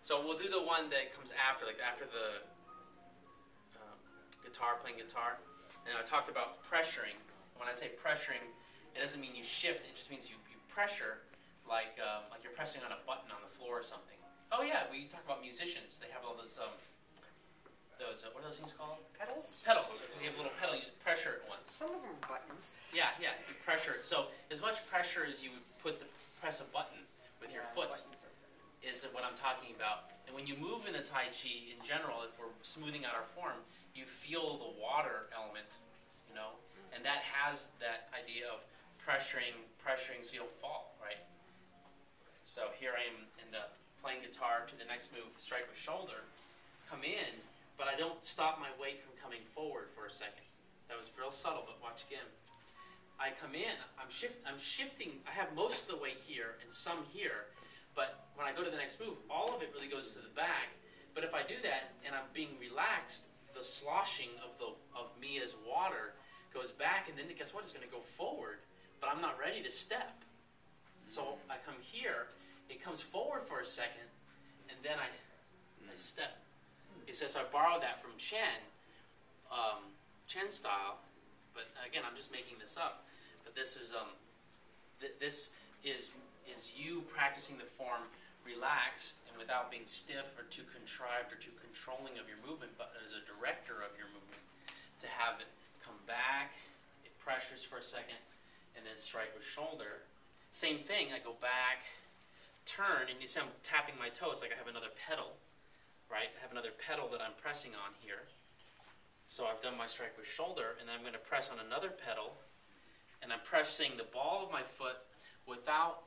So we'll do the one that comes after, like after the playing guitar. And I talked about pressuring. When I say pressuring, it doesn't mean you shift. It just means you pressure, like you're pressing on a button on the floor or something. Oh yeah, we talk about musicians. They have all those what are those things called? Pedals? Pedals. So you have a little pedal, you just pressure it once. Some of them are buttons. Yeah, you pressure it. So as much pressure as you would press a button with your foot is what I'm talking about. And when you move in the Tai Chi in general, if we're smoothing out our form, you feel the water element, you know, and that has that idea of pressuring so you don't fall, right? So here I am in the playing guitar to the next move, strike with shoulder, come in, but I don't stop my weight from coming forward for a second. That was real subtle, but watch again. I come in, I'm shifting, I have most of the weight here and some here, but when I go to the next move, all of it really goes to the back. But if I do that and I'm being relaxed, the sloshing of me as water goes back, and then guess what? It's going to go forward, but I'm not ready to step. So I come here, it comes forward for a second, and then I step. He says, so I borrowed that from Chen style, but again, I'm just making this up. But this is you practicing the form relaxed and without being stiff or too contrived or too controlling of your movement, but as a director of your movement, to have it come back, it pressures for a second, and then strike with shoulder. Same thing, I go back, turn, and you see I'm tapping my toes like I have another pedal, right? I have another pedal that I'm pressing on here. So I've done my strike with shoulder, and I'm going to press on another pedal, and I'm pressing the ball of my foot without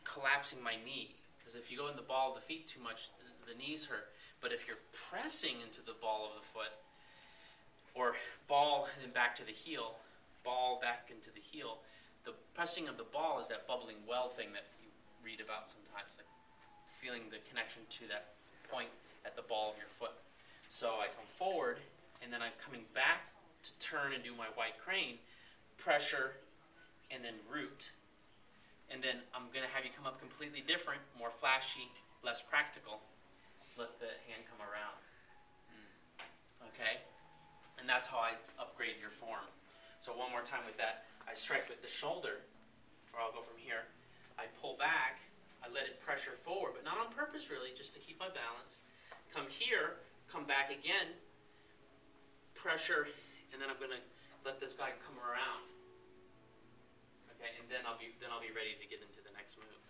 collapsing my knee. Because if you go in the ball of the feet too much, the knees hurt. But if you're pressing into the ball of the foot, or ball and then back to the heel, ball back into the heel, the pressing of the ball is that bubbling well thing that you read about sometimes, like feeling the connection to that point at the ball of your foot. So I come forward, and then I'm coming back to turn and do my white crane, pressure, and then root. And then I'm going to have you come up completely different, more flashy, less practical. Let the hand come around. Okay? And that's how I upgrade your form. So one more time with that. I strike with the shoulder, or I'll go from here. I pull back. I let it pressure forward, but not on purpose really, just to keep my balance. Come here, come back again, pressure, and then I'm going to let this guy come around. Okay, and then I'll be ready to get into the next move.